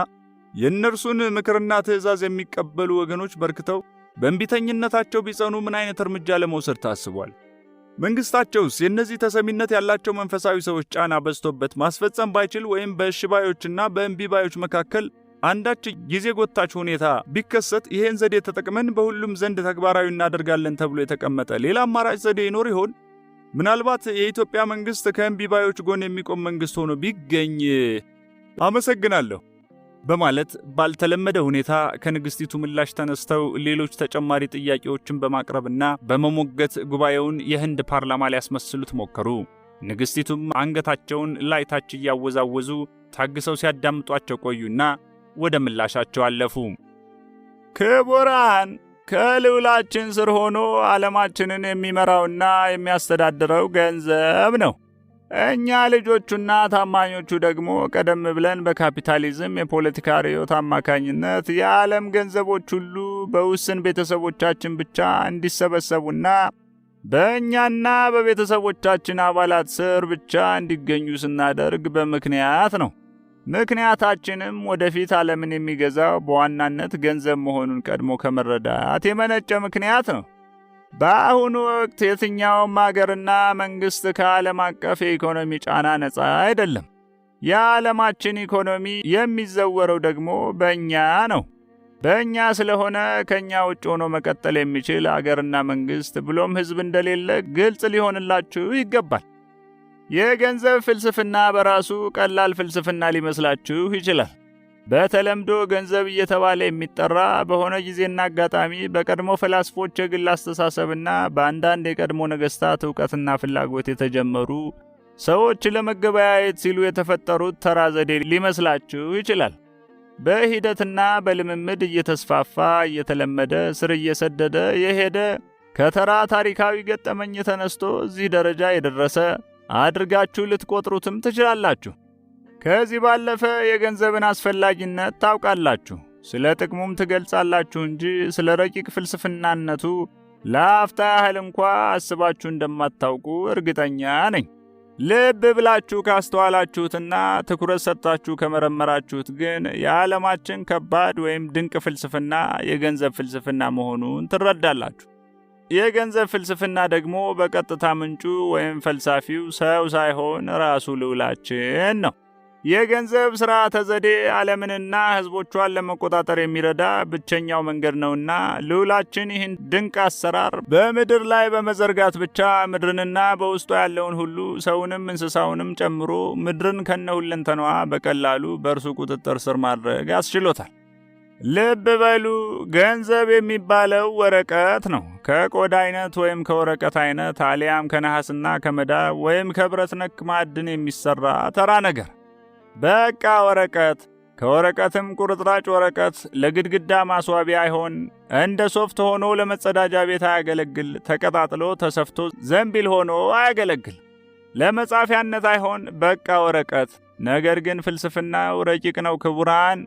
የእነርሱን ምክርና ትዕዛዝ የሚቀበሉ ወገኖች በርክተው በእንቢተኝነታቸው ቢጸኑ ምን አይነት እርምጃ ለመውሰድ ታስቧል? መንግስታቸውስ የእነዚህ ተሰሚነት ያላቸው መንፈሳዊ ሰዎች ጫና በዝቶበት ማስፈጸም ባይችል ወይም በእሽባዮችና በእምቢባዮች መካከል አንዳች ጊዜ ጎታች ሁኔታ ቢከሰት ይሄን ዘዴ ተጠቅመን በሁሉም ዘንድ ተግባራዊ እናደርጋለን ተብሎ የተቀመጠ ሌላ አማራጭ ዘዴ ይኖር ይሆን? ምናልባት የኢትዮጵያ መንግስት ከእምቢባዮች ጎን የሚቆም መንግስት ሆኖ ቢገኝ። አመሰግናለሁ በማለት ባልተለመደ ሁኔታ ከንግስቲቱ ምላሽ ተነስተው ሌሎች ተጨማሪ ጥያቄዎችን በማቅረብና በመሞገት ጉባኤውን የህንድ ፓርላማ ሊያስመስሉት ሞከሩ። ንግስቲቱም አንገታቸውን ላይታች እያወዛወዙ ታግሰው ሲያዳምጧቸው ቆዩና ወደ ምላሻቸው አለፉ። ክቡራን፣ ከልዑላችን ስር ሆኖ ዓለማችንን የሚመራውና የሚያስተዳድረው ገንዘብ ነው። እኛ ልጆቹና ታማኞቹ ደግሞ ቀደም ብለን በካፒታሊዝም የፖለቲካ ርዕዮት አማካኝነት የዓለም ገንዘቦች ሁሉ በውስን ቤተሰቦቻችን ብቻ እንዲሰበሰቡና በእኛና በቤተሰቦቻችን አባላት ስር ብቻ እንዲገኙ ስናደርግ በምክንያት ነው። ምክንያታችንም ወደፊት ዓለምን የሚገዛው በዋናነት ገንዘብ መሆኑን ቀድሞ ከመረዳት የመነጨ ምክንያት ነው። በአሁኑ ወቅት የትኛውም አገርና መንግሥት ከዓለም አቀፍ የኢኮኖሚ ጫና ነፃ አይደለም። የዓለማችን ኢኮኖሚ የሚዘወረው ደግሞ በእኛ ነው። በእኛ ስለሆነ ከእኛ ውጭ ሆኖ መቀጠል የሚችል አገርና መንግሥት ብሎም ሕዝብ እንደሌለ ግልጽ ሊሆንላችሁ ይገባል። የገንዘብ ፍልስፍና በራሱ ቀላል ፍልስፍና ሊመስላችሁ ይችላል። በተለምዶ ገንዘብ እየተባለ የሚጠራ በሆነ ጊዜና አጋጣሚ በቀድሞ ፈላስፎች የግል አስተሳሰብና በአንዳንድ የቀድሞ ነገሥታት ዕውቀትና ፍላጎት የተጀመሩ ሰዎች ለመገበያየት ሲሉ የተፈጠሩት ተራ ዘዴ ሊመስላችሁ ይችላል። በሂደትና በልምምድ እየተስፋፋ እየተለመደ ስር እየሰደደ የሄደ ከተራ ታሪካዊ ገጠመኝ ተነስቶ እዚህ ደረጃ የደረሰ አድርጋችሁ ልትቆጥሩትም ትችላላችሁ። ከዚህ ባለፈ የገንዘብን አስፈላጊነት ታውቃላችሁ፣ ስለ ጥቅሙም ትገልጻላችሁ እንጂ ስለ ረቂቅ ፍልስፍናነቱ ለአፍታ ያህል እንኳ አስባችሁ እንደማታውቁ እርግጠኛ ነኝ። ልብ ብላችሁ ካስተዋላችሁትና ትኩረት ሰጥታችሁ ከመረመራችሁት ግን የዓለማችን ከባድ ወይም ድንቅ ፍልስፍና የገንዘብ ፍልስፍና መሆኑን ትረዳላችሁ። የገንዘብ ፍልስፍና ደግሞ በቀጥታ ምንጩ ወይም ፈልሳፊው ሰው ሳይሆን ራሱ ልዑላችን ነው። የገንዘብ ሥርዓተ ዘዴ ዓለምንና ሕዝቦቿን ለመቆጣጠር የሚረዳ ብቸኛው መንገድ ነውና ልዑላችን ይህን ድንቅ አሰራር በምድር ላይ በመዘርጋት ብቻ ምድርንና በውስጧ ያለውን ሁሉ ሰውንም እንስሳውንም ጨምሮ ምድርን ከነሁለንተናዋ በቀላሉ በእርሱ ቁጥጥር ስር ማድረግ አስችሎታል። ልብ በሉ፣ ገንዘብ የሚባለው ወረቀት ነው። ከቆዳ አይነት ወይም ከወረቀት አይነት አሊያም ከነሐስና ከመዳብ ወይም ከብረት ነክ ማዕድን የሚሰራ ተራ ነገር። በቃ ወረቀት። ከወረቀትም ቁርጥራጭ ወረቀት ለግድግዳ ማስዋቢያ አይሆን፣ እንደ ሶፍት ሆኖ ለመጸዳጃ ቤት አያገለግል፣ ተቀጣጥሎ ተሰፍቶ ዘንቢል ሆኖ አያገለግል፣ ለመጻፊያነት አይሆን። በቃ ወረቀት። ነገር ግን ፍልስፍናው ረቂቅ ነው ክቡራን።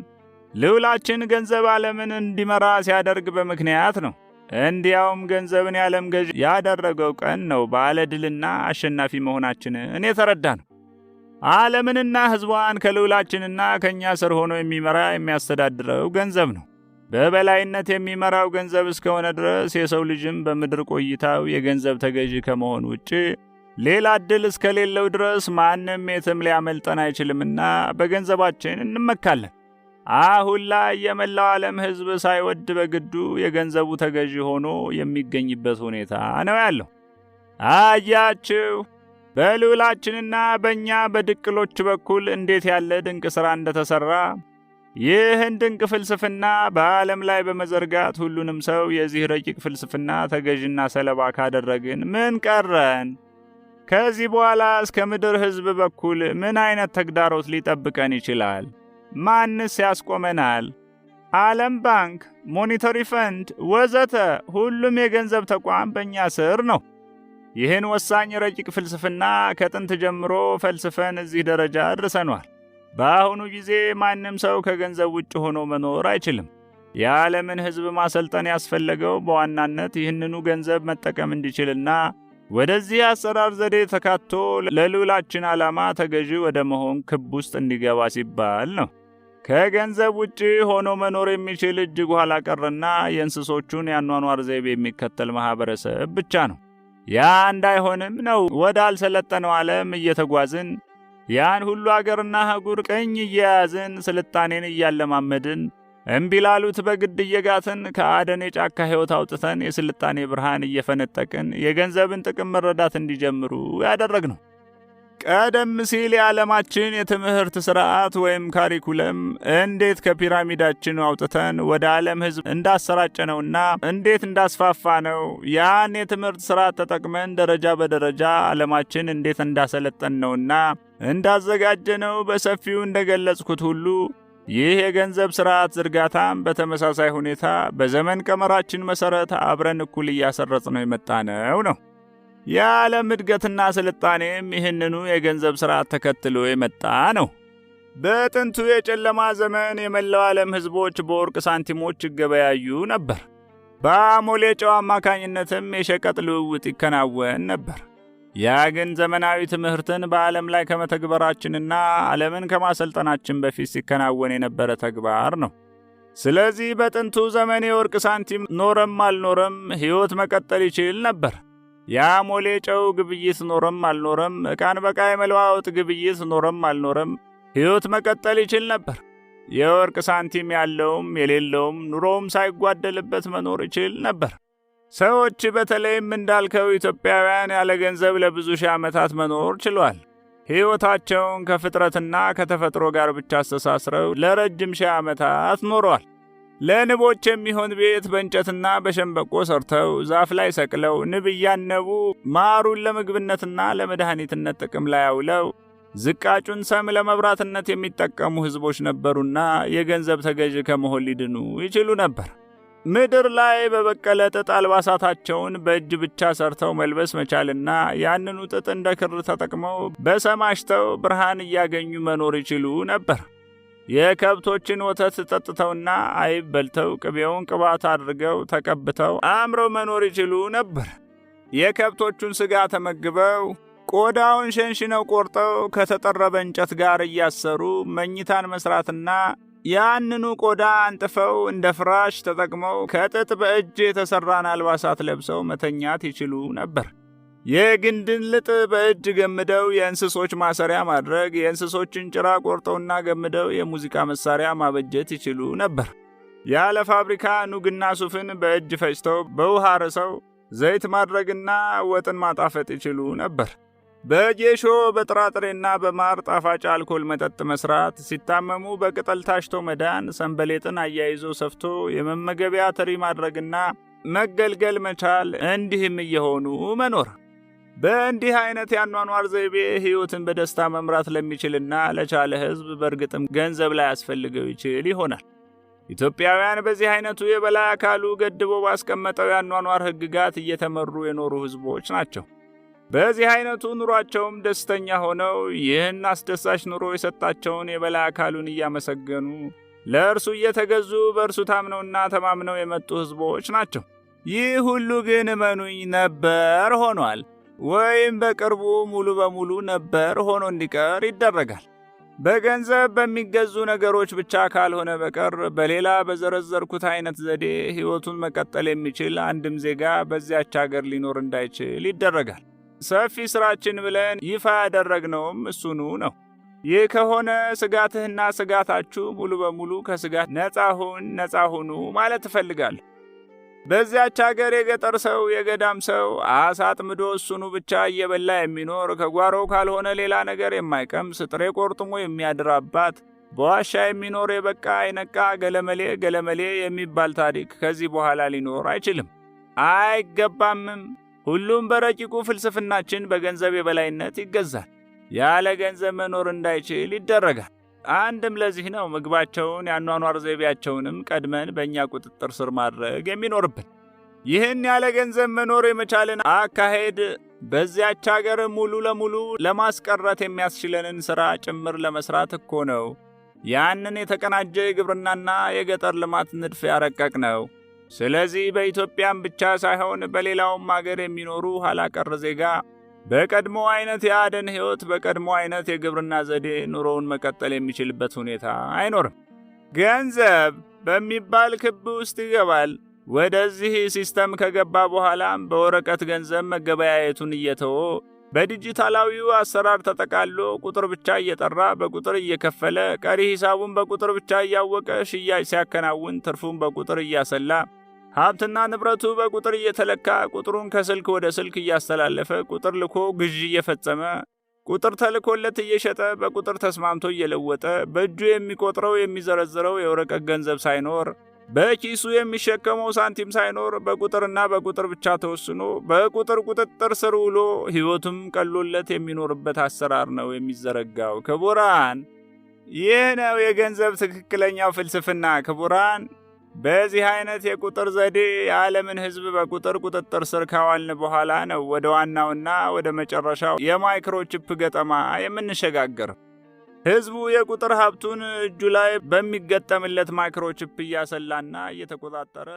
ልዑላችን ገንዘብ ዓለምን እንዲመራ ሲያደርግ በምክንያት ነው። እንዲያውም ገንዘብን የዓለም ገዥ ያደረገው ቀን ነው ባለ ድልና አሸናፊ መሆናችንን የተረዳ ነው። ዓለምንና ሕዝቧን ከልዑላችንና ከእኛ ስር ሆኖ የሚመራ የሚያስተዳድረው ገንዘብ ነው። በበላይነት የሚመራው ገንዘብ እስከሆነ ድረስ የሰው ልጅም በምድር ቆይታው የገንዘብ ተገዢ ከመሆን ውጭ ሌላ ዕድል እስከሌለው ድረስ ማንም የትም ሊያመልጠን አይችልምና በገንዘባችን እንመካለን። አሁን ላይ የመላው ዓለም ሕዝብ ሳይወድ በግዱ የገንዘቡ ተገዢ ሆኖ የሚገኝበት ሁኔታ ነው ያለው። አያችሁ፣ በልዑላችንና በእኛ በድቅሎች በኩል እንዴት ያለ ድንቅ ሥራ እንደተሠራ። ይህን ድንቅ ፍልስፍና በዓለም ላይ በመዘርጋት ሁሉንም ሰው የዚህ ረቂቅ ፍልስፍና ተገዥና ሰለባ ካደረግን ምን ቀረን? ከዚህ በኋላ እስከ ምድር ሕዝብ በኩል ምን አይነት ተግዳሮት ሊጠብቀን ይችላል? ማንስ ያስቆመናል? ዓለም ባንክ፣ ሞኔታሪ ፈንድ ወዘተ ሁሉም የገንዘብ ተቋም በእኛ ስር ነው። ይህን ወሳኝ ረቂቅ ፍልስፍና ከጥንት ጀምሮ ፈልስፈን እዚህ ደረጃ አድርሰኗል። በአሁኑ ጊዜ ማንም ሰው ከገንዘብ ውጭ ሆኖ መኖር አይችልም። የዓለምን ሕዝብ ማሰልጠን ያስፈለገው በዋናነት ይህንኑ ገንዘብ መጠቀም እንዲችልና ወደዚህ አሰራር ዘዴ ተካቶ ለልዑላችን ዓላማ ተገዢ ወደ መሆን ክብ ውስጥ እንዲገባ ሲባል ነው። ከገንዘብ ውጪ ሆኖ መኖር የሚችል እጅግ ኋላ ቀርና የእንስሶቹን ያኗኗር ዘይቤ የሚከተል ማህበረሰብ ብቻ ነው። ያ እንዳይሆንም ነው ወደ አልሰለጠነው ዓለም እየተጓዝን ያን ሁሉ አገርና አህጉር ቀኝ እየያዝን ስልጣኔን እያለማመድን እምቢ ላሉት በግድ እየጋትን ከአደን የጫካ ሕይወት አውጥተን የስልጣኔ ብርሃን እየፈነጠቅን የገንዘብን ጥቅም መረዳት እንዲጀምሩ ያደረግነው። ቀደም ሲል የዓለማችን የትምህርት ሥርዓት ወይም ካሪኩለም እንዴት ከፒራሚዳችን አውጥተን ወደ ዓለም ሕዝብ እንዳሰራጨነውና እንዴት እንዳስፋፋ ነው። ያን የትምህርት ሥርዓት ተጠቅመን ደረጃ በደረጃ ዓለማችን እንዴት እንዳሰለጠነውና እንዳዘጋጀነው በሰፊው እንደገለጽኩት ሁሉ ይህ የገንዘብ ሥርዓት ዝርጋታም በተመሳሳይ ሁኔታ በዘመን ቀመራችን መሠረት አብረን እኩል እያሰረጽነው የመጣነው ነው። የዓለም እድገትና ስልጣኔም ይህንኑ የገንዘብ ሥርዓት ተከትሎ የመጣ ነው። በጥንቱ የጨለማ ዘመን የመላው ዓለም ሕዝቦች በወርቅ ሳንቲሞች ይገበያዩ ነበር። በአሞሌ ጨው አማካኝነትም የሸቀጥ ልውውጥ ይከናወን ነበር። ያ ግን ዘመናዊ ትምህርትን በዓለም ላይ ከመተግበራችንና ዓለምን ከማሰልጠናችን በፊት ሲከናወን የነበረ ተግባር ነው። ስለዚህ በጥንቱ ዘመን የወርቅ ሳንቲም ኖረም አልኖረም ሕይወት መቀጠል ይችል ነበር። የአሞሌ ጨው ግብይት ኖረም አልኖረም፣ ዕቃን በዕቃ የመለዋወጥ ግብይት ኖረም አልኖረም ሕይወት መቀጠል ይችል ነበር። የወርቅ ሳንቲም ያለውም የሌለውም ኑሮውም ሳይጓደልበት መኖር ይችል ነበር። ሰዎች በተለይም እንዳልከው ኢትዮጵያውያን ያለ ገንዘብ ለብዙ ሺህ ዓመታት መኖር ችሏል። ሕይወታቸውን ከፍጥረትና ከተፈጥሮ ጋር ብቻ አስተሳስረው ለረጅም ሺህ ዓመታት ኖረዋል። ለንቦች የሚሆን ቤት በእንጨትና በሸንበቆ ሰርተው ዛፍ ላይ ሰቅለው ንብ እያነቡ ማሩን ለምግብነትና ለመድኃኒትነት ጥቅም ላይ አውለው ዝቃጩን ሰም ለመብራትነት የሚጠቀሙ ሕዝቦች ነበሩና የገንዘብ ተገዥ ከመሆን ሊድኑ ይችሉ ነበር። ምድር ላይ በበቀለ ጥጥ አልባሳታቸውን በእጅ ብቻ ሰርተው መልበስ መቻልና ያንኑ ጥጥ እንደ ክር ተጠቅመው በሰማሽተው ብርሃን እያገኙ መኖር ይችሉ ነበር። የከብቶችን ወተት ጠጥተውና አይብ በልተው ቅቤውን ቅባት አድርገው ተቀብተው አምረው መኖር ይችሉ ነበር። የከብቶቹን ሥጋ ተመግበው ቆዳውን ሸንሽነው ቆርጠው ከተጠረበ እንጨት ጋር እያሰሩ መኝታን መስራትና ያንኑ ቆዳ አንጥፈው እንደ ፍራሽ ተጠቅመው ከጥጥ በእጅ የተሠራን አልባሳት ለብሰው መተኛት ይችሉ ነበር። የግንድን ልጥ በእጅ ገምደው የእንስሶች ማሰሪያ ማድረግ፣ የእንስሶችን ጭራ ቆርጠውና ገምደው የሙዚቃ መሳሪያ ማበጀት ይችሉ ነበር። ያለ ፋብሪካ ኑግና ሱፍን በእጅ ፈጭተው በውሃ ረሰው ዘይት ማድረግና ወጥን ማጣፈጥ ይችሉ ነበር። በጌሾ በጥራጥሬና በማር ጣፋጭ አልኮል መጠጥ መስራት፣ ሲታመሙ በቅጠል ታሽቶ መዳን፣ ሰንበሌጥን አያይዞ ሰፍቶ የመመገቢያ ትሪ ማድረግና መገልገል መቻል፣ እንዲህም እየሆኑ መኖር። በእንዲህ አይነት ያኗኗር ዘይቤ ሕይወትን በደስታ መምራት ለሚችልና ለቻለ ሕዝብ በእርግጥም ገንዘብ ላይ ያስፈልገው ይችል ይሆናል። ኢትዮጵያውያን በዚህ አይነቱ የበላይ አካሉ ገድቦ ባስቀመጠው ያኗኗር ሕግጋት እየተመሩ የኖሩ ሕዝቦች ናቸው። በዚህ አይነቱ ኑሯቸውም ደስተኛ ሆነው ይህን አስደሳች ኑሮ የሰጣቸውን የበላይ አካሉን እያመሰገኑ ለእርሱ እየተገዙ በእርሱ ታምነውና ተማምነው የመጡ ሕዝቦች ናቸው። ይህ ሁሉ ግን እመኑኝ ነበር ሆኗል፣ ወይም በቅርቡ ሙሉ በሙሉ ነበር ሆኖ እንዲቀር ይደረጋል። በገንዘብ በሚገዙ ነገሮች ብቻ ካልሆነ በቀር በሌላ በዘረዘርኩት አይነት ዘዴ ሕይወቱን መቀጠል የሚችል አንድም ዜጋ በዚያች አገር ሊኖር እንዳይችል ይደረጋል። ሰፊ ሥራችን ብለን ይፋ ያደረግነውም እሱኑ ነው። ይህ ከሆነ ስጋትህና ስጋታችሁ ሙሉ በሙሉ ከስጋት ነፃ ሁኑ ማለት እፈልጋለሁ። በዚያች አገር የገጠር ሰው የገዳም ሰው አሳ አጥምዶ እሱኑ ብቻ እየበላ የሚኖር ከጓሮው ካልሆነ ሌላ ነገር የማይቀምስ ጥሬ ቆርጥሞ የሚያድር አባት በዋሻ የሚኖር የበቃ የነቃ ገለመሌ የሚባል ታሪክ ከዚህ በኋላ ሊኖር አይችልም፣ አይገባምም። ሁሉም በረቂቁ ፍልስፍናችን በገንዘብ የበላይነት ይገዛል። ያለ ገንዘብ መኖር እንዳይችል ይደረጋል። አንድም ለዚህ ነው ምግባቸውን ያኗኗር ዘይቤያቸውንም ቀድመን በእኛ ቁጥጥር ስር ማድረግ የሚኖርብን። ይህን ያለ ገንዘብ መኖር የመቻልን አካሄድ በዚያች አገር ሙሉ ለሙሉ ለማስቀረት የሚያስችለንን ሥራ ጭምር ለመስራት እኮ ነው ያንን የተቀናጀ የግብርናና የገጠር ልማት ንድፍ ያረቀቅ ነው። ስለዚህ በኢትዮጵያም ብቻ ሳይሆን በሌላውም አገር የሚኖሩ ኋላቀር ዜጋ በቀድሞ አይነት የአደን ሕይወት በቀድሞ አይነት የግብርና ዘዴ ኑሮውን መቀጠል የሚችልበት ሁኔታ አይኖርም። ገንዘብ በሚባል ክብ ውስጥ ይገባል። ወደዚህ ሲስተም ከገባ በኋላም በወረቀት ገንዘብ መገበያየቱን እየተወ በዲጂታላዊው አሰራር ተጠቃሎ ቁጥር ብቻ እየጠራ በቁጥር እየከፈለ ቀሪ ሂሳቡን በቁጥር ብቻ እያወቀ ሽያጭ ሲያከናውን ትርፉን በቁጥር እያሰላ ሀብትና ንብረቱ በቁጥር እየተለካ ቁጥሩን ከስልክ ወደ ስልክ እያስተላለፈ ቁጥር ልኮ ግዢ እየፈጸመ ቁጥር ተልኮለት እየሸጠ በቁጥር ተስማምቶ እየለወጠ በእጁ የሚቆጥረው የሚዘረዝረው የወረቀት ገንዘብ ሳይኖር በኪሱ የሚሸከመው ሳንቲም ሳይኖር በቁጥርና በቁጥር ብቻ ተወስኖ በቁጥር ቁጥጥር ስር ውሎ ሕይወቱም ቀሎለት የሚኖርበት አሰራር ነው የሚዘረጋው። ክቡራን፣ ይህ ነው የገንዘብ ትክክለኛው ፍልስፍና። ክቡራን፣ በዚህ አይነት የቁጥር ዘዴ የዓለምን ሕዝብ በቁጥር ቁጥጥር ስር ካዋልን በኋላ ነው ወደ ዋናውና ወደ መጨረሻው የማይክሮቺፕ ገጠማ የምንሸጋገር። ሕዝቡ የቁጥር ሀብቱን እጁ ላይ በሚገጠምለት ማይክሮቺፕ እያሰላና እየተቆጣጠረ